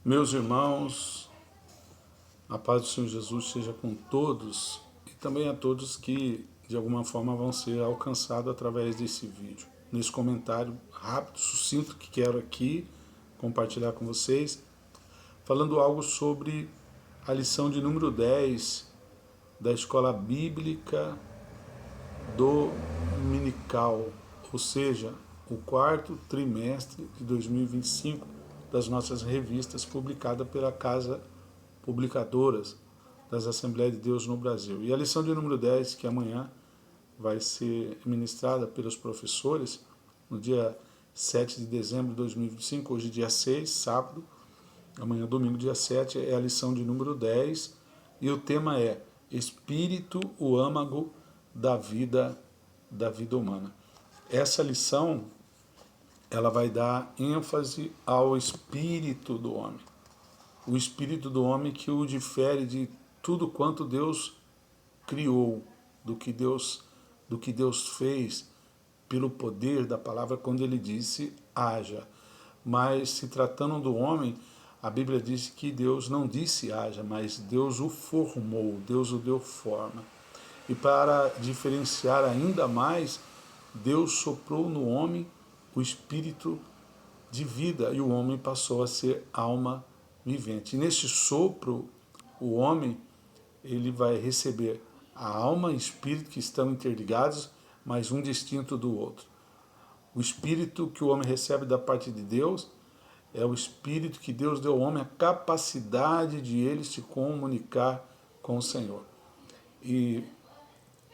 Meus irmãos, a paz do Senhor Jesus seja com todos e também a todos que de alguma forma vão ser alcançados através desse vídeo. Nesse comentário rápido, sucinto que quero aqui compartilhar com vocês, falando algo sobre a lição de número 10 da Escola Bíblica Dominical, ou seja, o quarto trimestre de 2025 das nossas revistas publicadas pela Casa Publicadoras das Assembleias de Deus no Brasil. E a lição de número 10, que amanhã vai ser ministrada pelos professores, no dia 7 de dezembro de 2025, hoje dia 6, sábado, amanhã domingo dia 7, é a lição de número 10, e o tema é Espírito, o âmago da vida humana. Essa lição ela vai dar ênfase ao espírito do homem. O espírito do homem que o difere de tudo quanto Deus criou, do que Deus fez pelo poder da palavra quando ele disse haja. Mas se tratando do homem, a Bíblia diz que Deus não disse haja, mas Deus o formou, Deus o deu forma. E para diferenciar ainda mais, Deus soprou no homem o espírito de vida e o homem passou a ser alma vivente. E nesse sopro, o homem ele vai receber a alma e espírito que estão interligados, mas um distinto do outro. O espírito que o homem recebe da parte de Deus é o espírito que Deus deu ao homem, a capacidade de ele se comunicar com o Senhor. E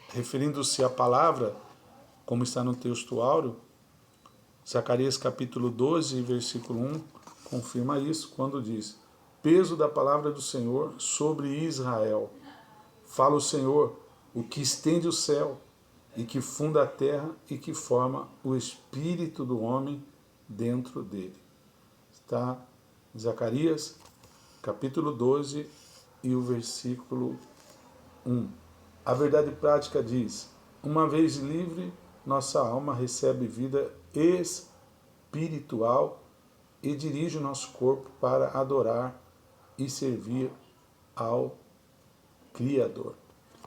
referindo-se à palavra, como está no texto áureo, Zacarias capítulo 12, versículo 1, confirma isso quando diz: peso da palavra do Senhor sobre Israel. Fala o Senhor, o que estende o céu, e que funda a terra, e que forma o espírito do homem dentro dele. Está em Zacarias capítulo 12 e o versículo 1. A verdade prática diz: uma vez livre, nossa alma recebe vida espiritual e dirige o nosso corpo para adorar e servir ao Criador.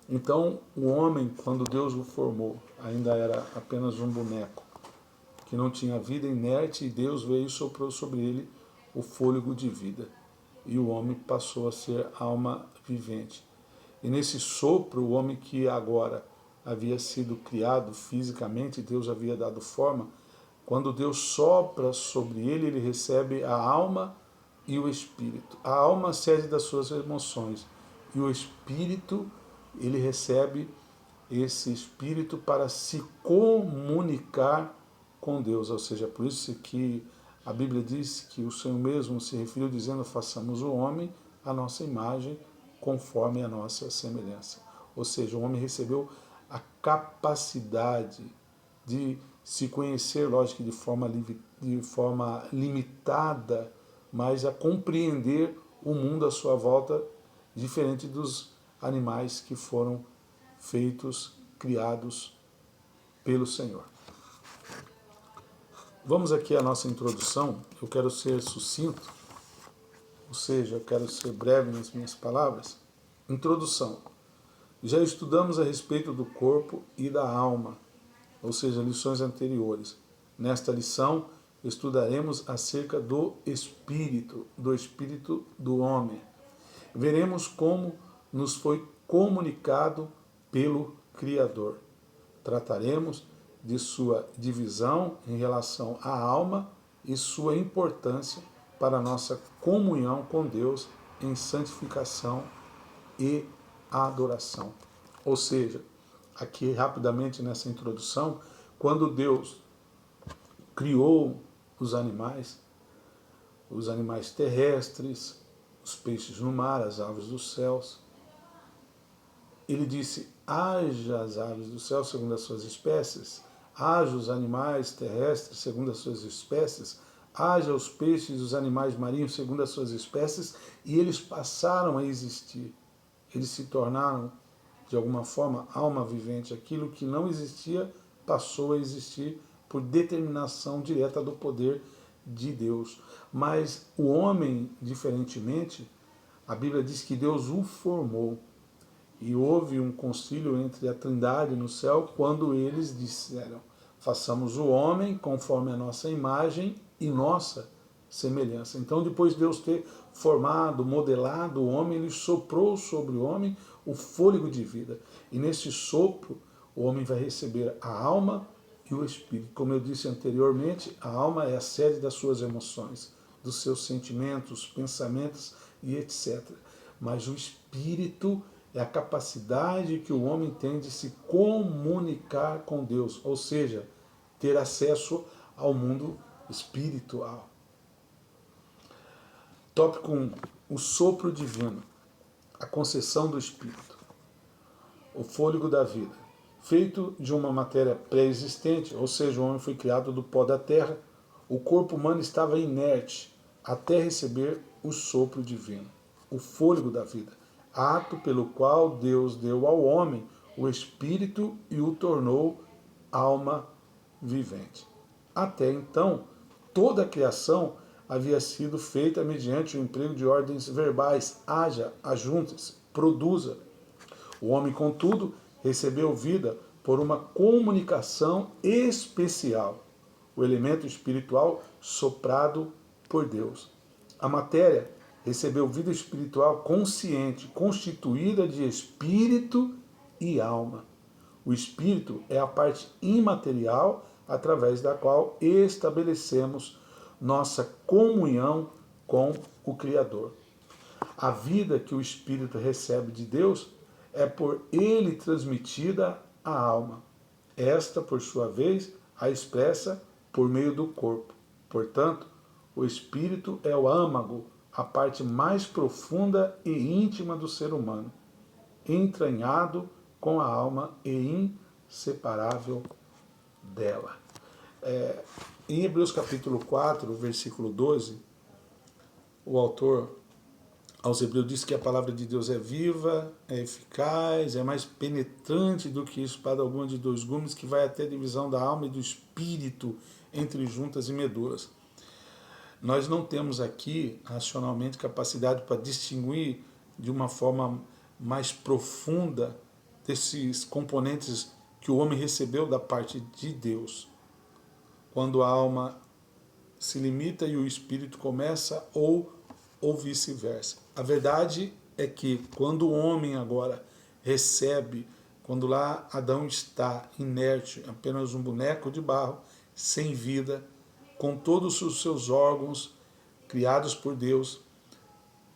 Então, o homem, quando Deus o formou, ainda era apenas um boneco, que não tinha vida, inerte, e Deus veio e soprou sobre ele o fôlego de vida. E o homem passou a ser alma vivente. E nesse sopro, o homem que agora havia sido criado fisicamente, Deus havia dado forma, quando Deus sopra sobre ele, ele recebe a alma e o espírito. A alma cede das suas emoções e o espírito, ele recebe esse espírito para se comunicar com Deus. Ou seja, por isso que a Bíblia diz que o Senhor mesmo se referiu dizendo: façamos o homem a nossa imagem, conforme a nossa semelhança. Ou seja, o homem recebeu a capacidade de se conhecer, lógico, de forma limitada, mas a compreender o mundo à sua volta, diferente dos animais que foram feitos, criados pelo Senhor. Vamos aqui à nossa introdução. Eu quero ser sucinto, ou seja, eu quero ser breve nas minhas palavras. Introdução. Já estudamos a respeito do corpo e da alma, ou seja, lições anteriores. Nesta lição, estudaremos acerca do espírito do homem. Veremos como nos foi comunicado pelo Criador. Trataremos de sua divisão em relação à alma e sua importância para a nossa comunhão com Deus em santificação e adoração. Ou seja, aqui rapidamente nessa introdução, quando Deus criou os animais terrestres, os peixes no mar, as aves dos céus, ele disse: haja as aves do céu segundo as suas espécies, haja os animais terrestres segundo as suas espécies, haja os peixes e os animais marinhos segundo as suas espécies, e eles passaram a existir. Eles se tornaram, de alguma forma, alma vivente. Aquilo que não existia passou a existir por determinação direta do poder de Deus. Mas o homem, diferentemente, a Bíblia diz que Deus o formou. E houve um concílio entre a Trindade no céu quando eles disseram: façamos o homem conforme a nossa imagem e nossa semelhança. Então, depois de Deus ter formado, modelado o homem, ele soprou sobre o homem o fôlego de vida. E nesse sopro, o homem vai receber a alma e o espírito. Como eu disse anteriormente, a alma é a sede das suas emoções, dos seus sentimentos, pensamentos e etc. Mas o espírito é a capacidade que o homem tem de se comunicar com Deus, ou seja, ter acesso ao mundo espiritual. Tópico 1. O sopro divino, a concessão do Espírito, o fôlego da vida. Feito de uma matéria pré-existente, ou seja, o homem foi criado do pó da terra, o corpo humano estava inerte até receber o sopro divino, o fôlego da vida, ato pelo qual Deus deu ao homem o Espírito e o tornou alma vivente. Até então, toda a criação havia sido feita mediante o emprego de ordens verbais: haja, ajunte-se, produza. O homem, contudo, recebeu vida por uma comunicação especial, o elemento espiritual soprado por Deus. A matéria recebeu vida espiritual consciente, constituída de espírito e alma. O espírito é a parte imaterial através da qual estabelecemos nossa comunhão com o Criador. A vida que o espírito recebe de Deus é por ele transmitida à alma. Esta, por sua vez, a expressa por meio do corpo. Portanto, o espírito é o âmago, a parte mais profunda e íntima do ser humano, entranhado com a alma e inseparável dela. Em Hebreus capítulo 4, versículo 12, o autor aos Hebreus diz que a palavra de Deus é viva, é eficaz, é mais penetrante do que espada alguma de dois gumes, que vai até a divisão da alma e do espírito, entre juntas e medulas. Nós não temos aqui, racionalmente, capacidade para distinguir de uma forma mais profunda desses componentes que o homem recebeu da parte de Deus. Quando a alma se limita e o espírito começa, ou vice-versa. A verdade é que quando o homem agora recebe, quando lá Adão está inerte, apenas um boneco de barro, sem vida, com todos os seus órgãos criados por Deus,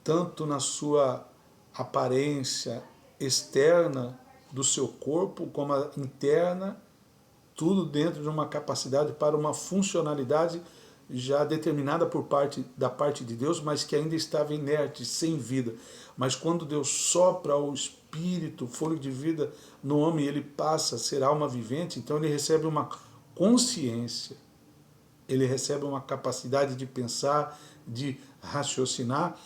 tanto na sua aparência externa do seu corpo, como a interna, tudo dentro de uma capacidade para uma funcionalidade já determinada da parte de Deus, mas que ainda estava inerte, sem vida. Mas quando Deus sopra o espírito, o fôlego de vida no homem, ele passa a ser alma vivente, então ele recebe uma consciência, ele recebe uma capacidade de pensar, de raciocinar,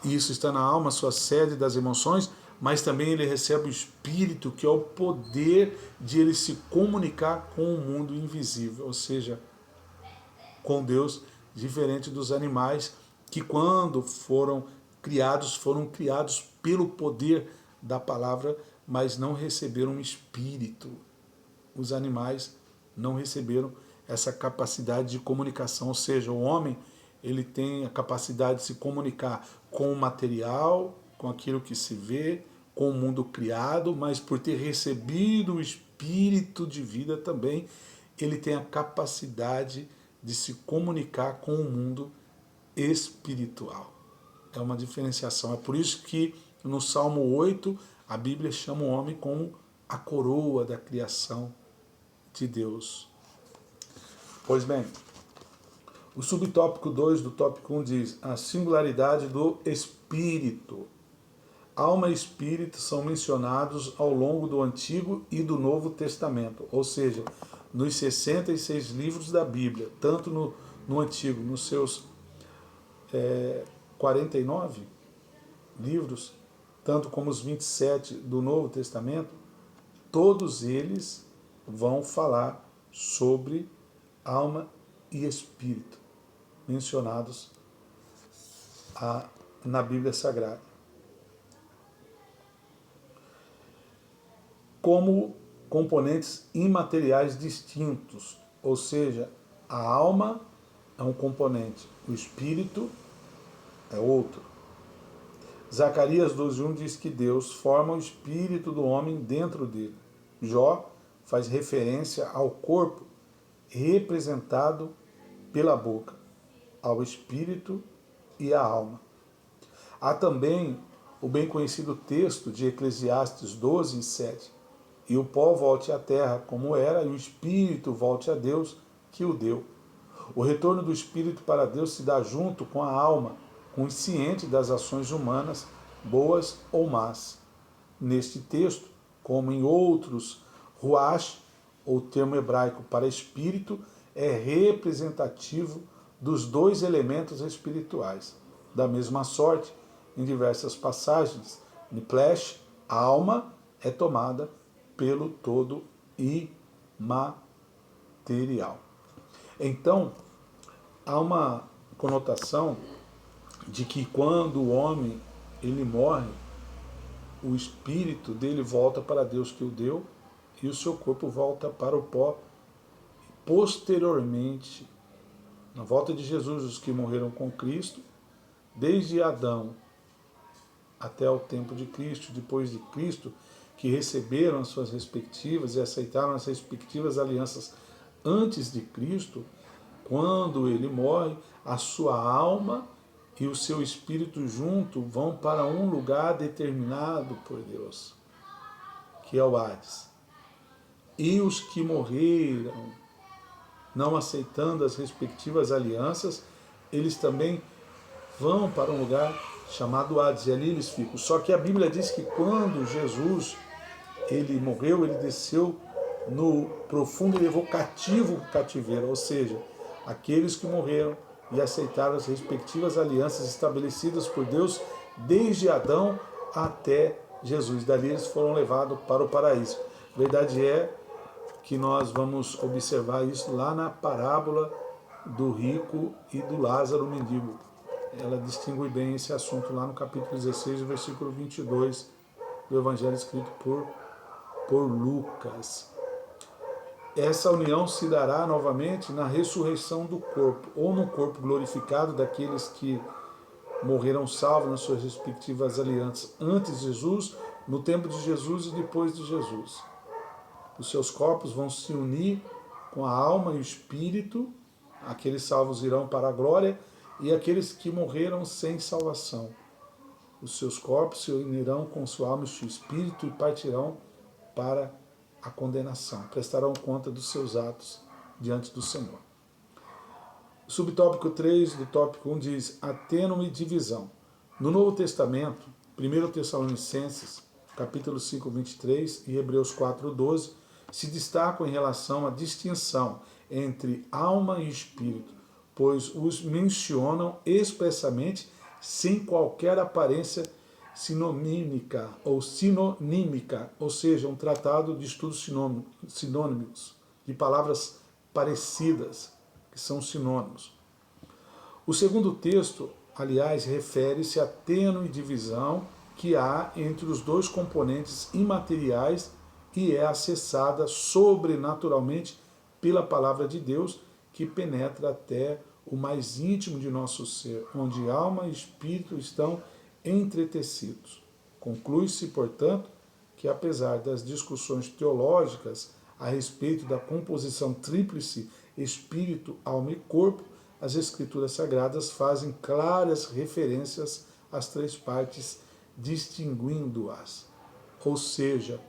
e isso está na alma, sua sede das emoções, mas também ele recebe o espírito, que é o poder de ele se comunicar com o mundo invisível, ou seja, com Deus, diferente dos animais que quando foram criados pelo poder da palavra, mas não receberam um espírito. Os animais não receberam essa capacidade de comunicação, ou seja, o homem ele tem a capacidade de se comunicar com o material, com aquilo que se vê, com o mundo criado, mas por ter recebido o espírito de vida também, ele tem a capacidade de se comunicar com o mundo espiritual. É uma diferenciação. É por isso que no Salmo 8 a Bíblia chama o homem como a coroa da criação de Deus. Pois bem, o subtópico 2 do tópico 1 diz a singularidade do Espírito. Alma e Espírito são mencionados ao longo do Antigo e do Novo Testamento, ou seja, nos 66 livros da Bíblia, tanto no Antigo, nos seus 49 livros, tanto como os 27 do Novo Testamento, todos eles vão falar sobre alma e espírito. mencionados na Bíblia Sagrada. Como componentes imateriais distintos, ou seja, a alma é um componente, o espírito é outro. Zacarias 12:1 diz que Deus forma o espírito do homem dentro dele. Jó faz referência ao corpo representado pela boca, ao espírito e à alma. Há também o bem conhecido texto de Eclesiastes 12:7. E o pó volte à terra como era, e o espírito volte a Deus que o deu. O retorno do espírito para Deus se dá junto com a alma, consciente das ações humanas, boas ou más. Neste texto, como em outros, ruach, ou termo hebraico para espírito, é representativo dos dois elementos espirituais. Da mesma sorte, em diversas passagens, niplesh, a alma é tomada pelo todo imaterial. Então, há uma conotação de que quando o homem ele morre, o espírito dele volta para Deus que o deu e o seu corpo volta para o pó. Posteriormente, na volta de Jesus, os que morreram com Cristo, desde Adão até o tempo de Cristo, depois de Cristo, que receberam as suas respectivas e aceitaram as respectivas alianças antes de Cristo, quando ele morre, a sua alma e o seu espírito junto vão para um lugar determinado por Deus, que é o Hades. E os que morreram, não aceitando as respectivas alianças, eles também vão para um lugar chamado Hades, e ali eles ficam. Só que a Bíblia diz que quando Jesus ele morreu, ele desceu no profundo e levou cativo o cativeiro, ou seja, aqueles que morreram e aceitaram as respectivas alianças estabelecidas por Deus desde Adão até Jesus. Dali eles foram levados para o paraíso. Verdade é que nós vamos observar isso lá na parábola do rico e do Lázaro mendigo. Ela distingue bem esse assunto lá no capítulo 16, versículo 22 do Evangelho escrito por Lucas. Essa união se dará novamente na ressurreição do corpo, ou no corpo glorificado daqueles que morreram salvos nas suas respectivas alianças antes de Jesus, no tempo de Jesus e depois de Jesus. Os seus corpos vão se unir com a alma e o espírito, aqueles salvos irão para a glória, e aqueles que morreram sem salvação. Os seus corpos se unirão com sua alma e seu espírito e partirão para a condenação, prestarão conta dos seus atos diante do Senhor. O subtópico 3 do tópico 1 diz a tênue divisão. No Novo Testamento, 1 Tessalonicenses, capítulo 5, 23 e Hebreus 4, 12, se destacam em relação à distinção entre alma e espírito, pois os mencionam expressamente sem qualquer aparência sinonímica, ou seja, um tratado de estudos sinônimos, de palavras parecidas, que são sinônimos. O segundo texto, aliás, refere-se à tênue divisão que há entre os dois componentes imateriais e é acessada sobrenaturalmente pela palavra de Deus, que penetra até o mais íntimo de nosso ser, onde alma e espírito estão entretecidos. Conclui-se, portanto, que apesar das discussões teológicas a respeito da composição tríplice espírito, alma e corpo, as Escrituras Sagradas fazem claras referências às três partes, distinguindo-as. Ou seja,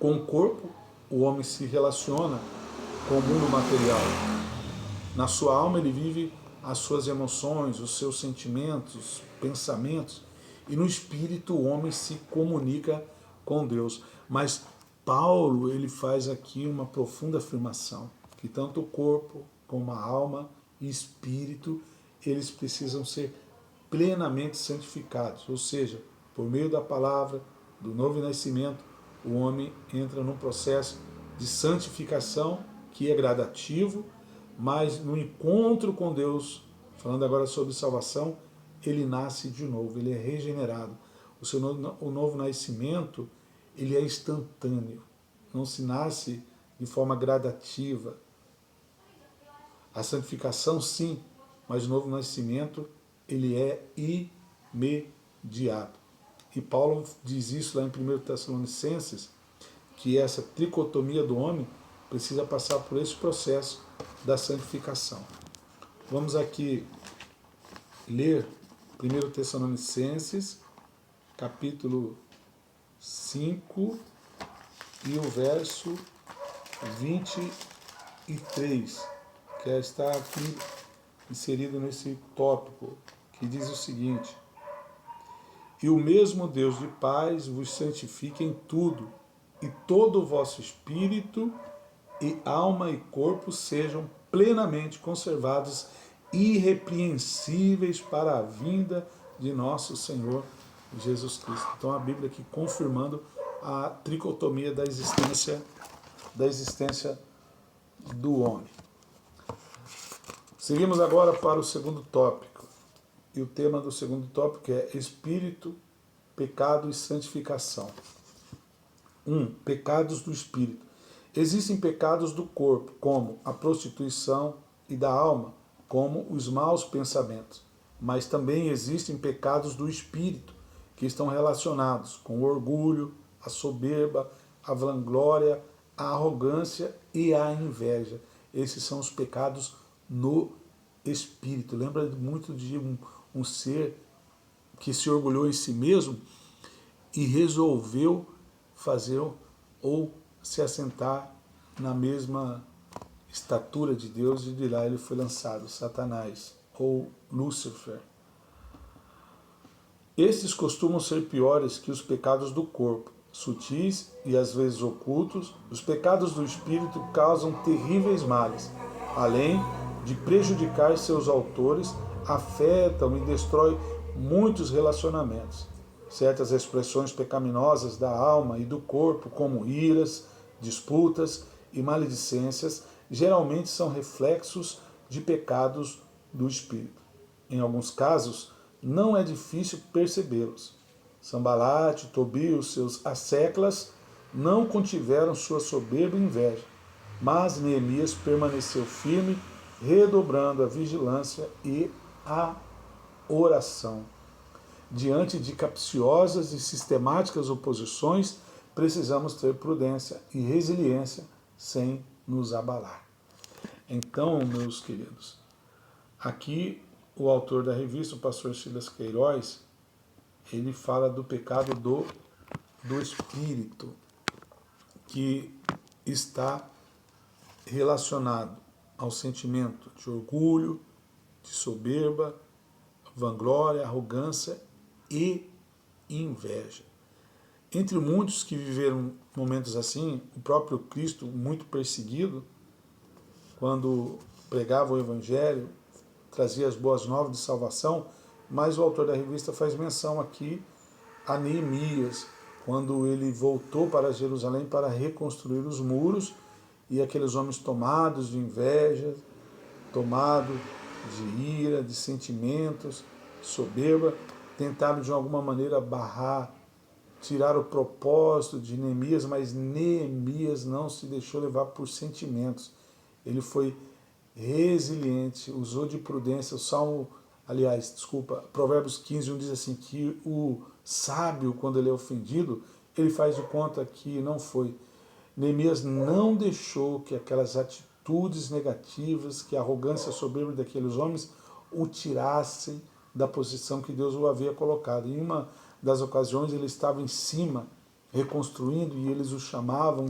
com o corpo, o homem se relaciona com o mundo material. Na sua alma ele vive as suas emoções, os seus sentimentos, pensamentos, e no espírito o homem se comunica com Deus. Mas Paulo ele faz aqui uma profunda afirmação, que tanto o corpo como a alma e espírito, eles precisam ser plenamente santificados, ou seja, por meio da palavra, do novo nascimento, o homem entra num processo de santificação que é gradativo, mas no encontro com Deus, falando agora sobre salvação, ele nasce de novo, ele é regenerado. O novo nascimento, ele é instantâneo, não se nasce de forma gradativa. A santificação, sim, mas o novo nascimento, ele é imediato. E Paulo diz isso lá em 1 Tessalonicenses, que essa tricotomia do homem precisa passar por esse processo da santificação. Vamos aqui ler 1 Tessalonicenses, capítulo 5 e o verso 23, que está aqui inserido nesse tópico, que diz o seguinte: e o mesmo Deus de paz vos santifique em tudo, e todo o vosso espírito e alma e corpo sejam plenamente conservados, irrepreensíveis para a vinda de nosso Senhor Jesus Cristo. Então a Bíblia aqui confirmando a tricotomia da existência do homem. Seguimos agora para o segundo tópico. E o tema do segundo tópico é Espírito, Pecado e Santificação. 1. Pecados do Espírito. Existem pecados do corpo, como a prostituição, e da alma, como os maus pensamentos. Mas também existem pecados do Espírito, que estão relacionados com o orgulho, a soberba, a vanglória, a arrogância e a inveja. Esses são os pecados no Espírito. Lembra muito de um ser que se orgulhou em si mesmo e resolveu fazer ou se assentar na mesma estatura de Deus, e de lá ele foi lançado, Satanás ou Lúcifer. Estes costumam ser piores que os pecados do corpo, sutis e às vezes ocultos. Os pecados do espírito causam terríveis males, além de prejudicar seus autores, afetam e destroem muitos relacionamentos. Certas expressões pecaminosas da alma e do corpo, como iras, disputas e maledicências, geralmente são reflexos de pecados do espírito. Em alguns casos, não é difícil percebê-los. Sambalate, Tobias, seus asseclas, não contiveram sua soberba e inveja, mas Neemias permaneceu firme, redobrando a vigilância e a oração. Diante de capciosas e sistemáticas oposições, precisamos ter prudência e resiliência sem nos abalar. Então, meus queridos, aqui o autor da revista, o pastor Silas Queiroz, ele fala do pecado do espírito, que está relacionado ao sentimento de orgulho, de soberba, vanglória, arrogância e inveja. Entre muitos que viveram momentos assim, o próprio Cristo, muito perseguido, quando pregava o Evangelho, trazia as boas novas de salvação, mas o autor da revista faz menção aqui a Neemias, quando ele voltou para Jerusalém para reconstruir os muros, e aqueles homens tomados de inveja, tomados de ira, de sentimentos, soberba, tentaram de alguma maneira barrar, tirar o propósito de Neemias, mas Neemias não se deixou levar por sentimentos. Ele foi resiliente, usou de prudência. Provérbios 15, 1 diz assim, que o sábio, quando ele é ofendido, ele faz de conta que não foi. Neemias não deixou que aquelas atitudes negativas, que a arrogância e a soberba daqueles homens o tirassem da posição que Deus o havia colocado. Em uma das ocasiões ele estava em cima, reconstruindo, e eles o chamavam,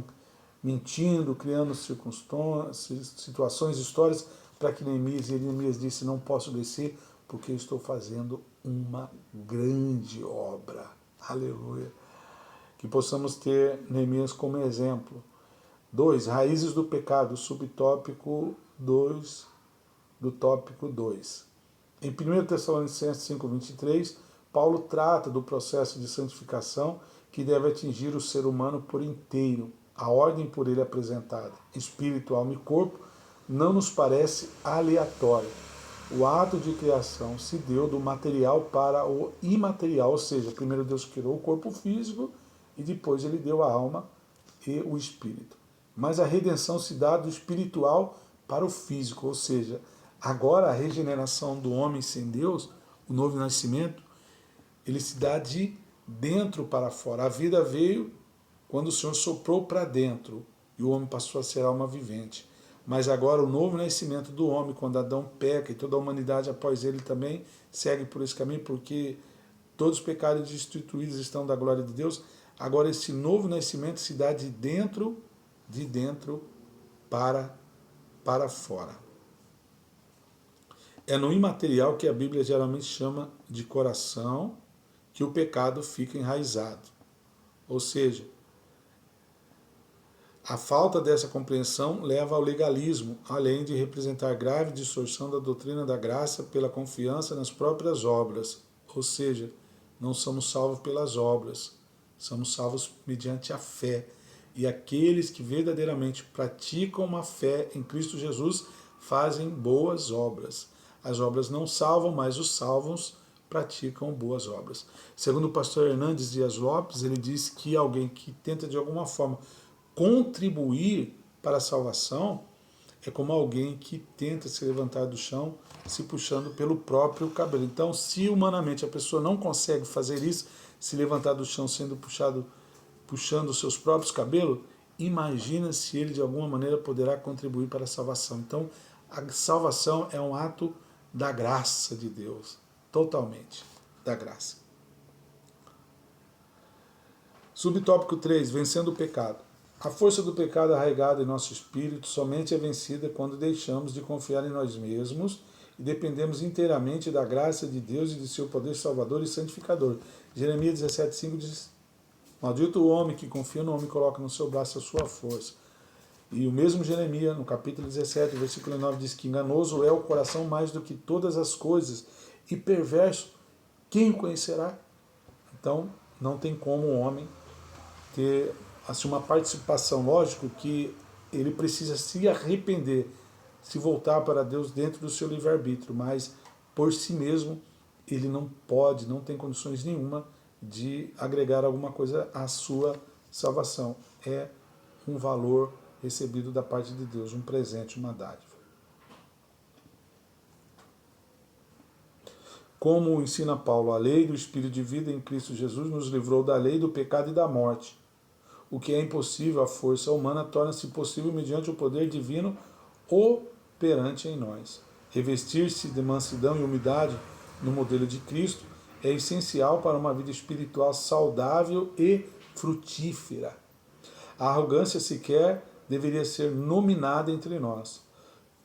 mentindo, criando situações, histórias, para que Neemias disse, não posso descer, porque estou fazendo uma grande obra. Aleluia. Que possamos ter Neemias como exemplo. 2. Raízes do pecado, subtópico 2 do tópico 2. Em 1 Tessalonicenses 5,23, Paulo trata do processo de santificação que deve atingir o ser humano por inteiro, a ordem por ele apresentada, espírito, alma e corpo, não nos parece aleatória. O ato de criação se deu do material para o imaterial, ou seja, primeiro Deus criou o corpo físico e depois ele deu a alma e o espírito. Mas a redenção se dá do espiritual para o físico, ou seja, agora a regeneração do homem sem Deus, o novo nascimento, ele se dá de dentro para fora. A vida veio quando o Senhor soprou para dentro e o homem passou a ser alma vivente. Mas agora o novo nascimento do homem, quando Adão peca e toda a humanidade após ele também segue por esse caminho, porque todos os pecados destituídos estão da glória de Deus, agora esse novo nascimento se dá de dentro para fora. É no imaterial que a Bíblia geralmente chama de coração que o pecado fica enraizado. Ou seja, a falta dessa compreensão leva ao legalismo, além de representar grave distorção da doutrina da graça pela confiança nas próprias obras. Ou seja, não somos salvos pelas obras, somos salvos mediante a fé. E aqueles que verdadeiramente praticam uma fé em Cristo Jesus fazem boas obras. As obras não salvam, mas os salvos praticam boas obras. Segundo o pastor Hernandes Dias Lopes, ele diz que alguém que tenta de alguma forma contribuir para a salvação é como alguém que tenta se levantar do chão se puxando pelo próprio cabelo. Então, se humanamente a pessoa não consegue fazer isso, se levantar do chão sendo puxando os seus próprios cabelos, imagina se ele de alguma maneira poderá contribuir para a salvação. Então, a salvação é um ato da graça de Deus, totalmente da graça. Subtópico 3, vencendo o pecado. A força do pecado arraigada em nosso espírito somente é vencida quando deixamos de confiar em nós mesmos e dependemos inteiramente da graça de Deus e de seu poder salvador e santificador. Jeremias 17,5 diz: maldito o homem que confia no homem e coloca no seu braço a sua força. E o mesmo Jeremias, no capítulo 17, versículo 9, diz que enganoso é o coração mais do que todas as coisas e perverso, quem o conhecerá? Então, não tem como um homem ter assim, uma participação, lógico que ele precisa se arrepender, se voltar para Deus dentro do seu livre-arbítrio, mas por si mesmo ele não pode, não tem condições nenhuma de agregar alguma coisa à sua salvação. É um valor recebido da parte de Deus, um presente, uma dádiva. Como ensina Paulo, a lei do Espírito de vida em Cristo Jesus nos livrou da lei do pecado e da morte. O que é impossível à força humana torna-se possível mediante o poder divino operante em nós. Revestir-se de mansidão e humildade no modelo de Cristo é essencial para uma vida espiritual saudável e frutífera. A arrogância sequer deveria ser nominada entre nós.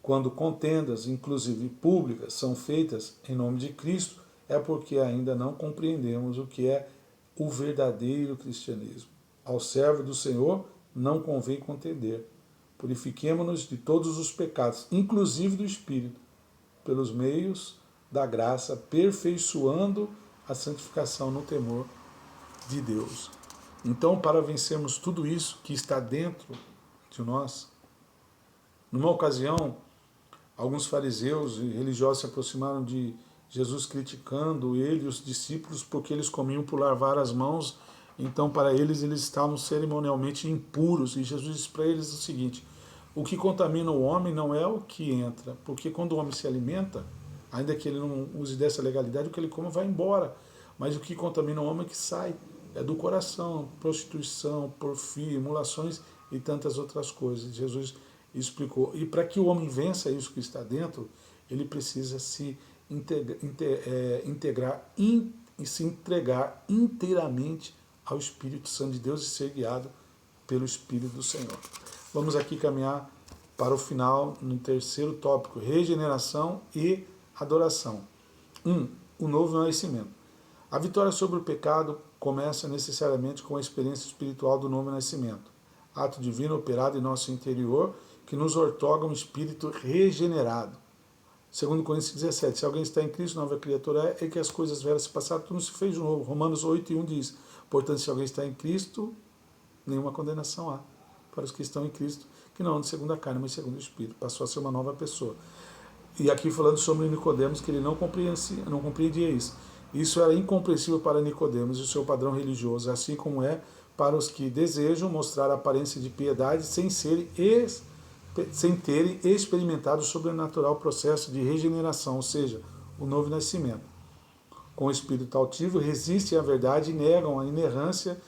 Quando contendas, inclusive públicas, são feitas em nome de Cristo, é porque ainda não compreendemos o que é o verdadeiro cristianismo. Ao servo do Senhor não convém contender. Purifiquemo-nos de todos os pecados, inclusive do Espírito, pelos meios da graça, aperfeiçoando a santificação no temor de Deus. Então, para vencermos tudo isso que está dentro de nós, numa ocasião, alguns fariseus e religiosos se aproximaram de Jesus criticando ele e os discípulos porque eles comiam por lavar as mãos. Então, para eles estavam cerimonialmente impuros. E Jesus disse para eles o seguinte: o que contamina o homem não é o que entra, porque quando o homem se alimenta, ainda que ele não use dessa legalidade, o que ele come vai embora. Mas o que contamina o homem é que sai, é do coração, prostituição, porfia, emulações e tantas outras coisas. Jesus explicou. E para que o homem vença isso que está dentro, ele precisa se integrar e se entregar inteiramente ao Espírito Santo de Deus e ser guiado pelo Espírito do Senhor. Vamos aqui caminhar para o final, no terceiro tópico, regeneração e adoração. 1. O novo nascimento. A vitória sobre o pecado começa necessariamente com a experiência espiritual do novo nascimento, ato divino operado em nosso interior, que nos outorga um espírito regenerado. Segundo Coríntios 17, se alguém está em Cristo, nova criatura é que as coisas velhas se passaram, tudo se fez de novo. Romanos 8:1 diz, portanto, se alguém está em Cristo, nenhuma condenação há para os que estão em Cristo, que não de segundo a carne, mas segundo o Espírito. Passou a ser uma nova pessoa. E aqui falando sobre Nicodemos, que ele não compreendia isso. Isso era incompreensível para Nicodemos e o seu padrão religioso, assim como é para os que desejam mostrar a aparência de piedade sem terem experimentado o sobrenatural processo de regeneração, ou seja, o novo nascimento. Com o espírito altivo, resistem à verdade e negam a inerrância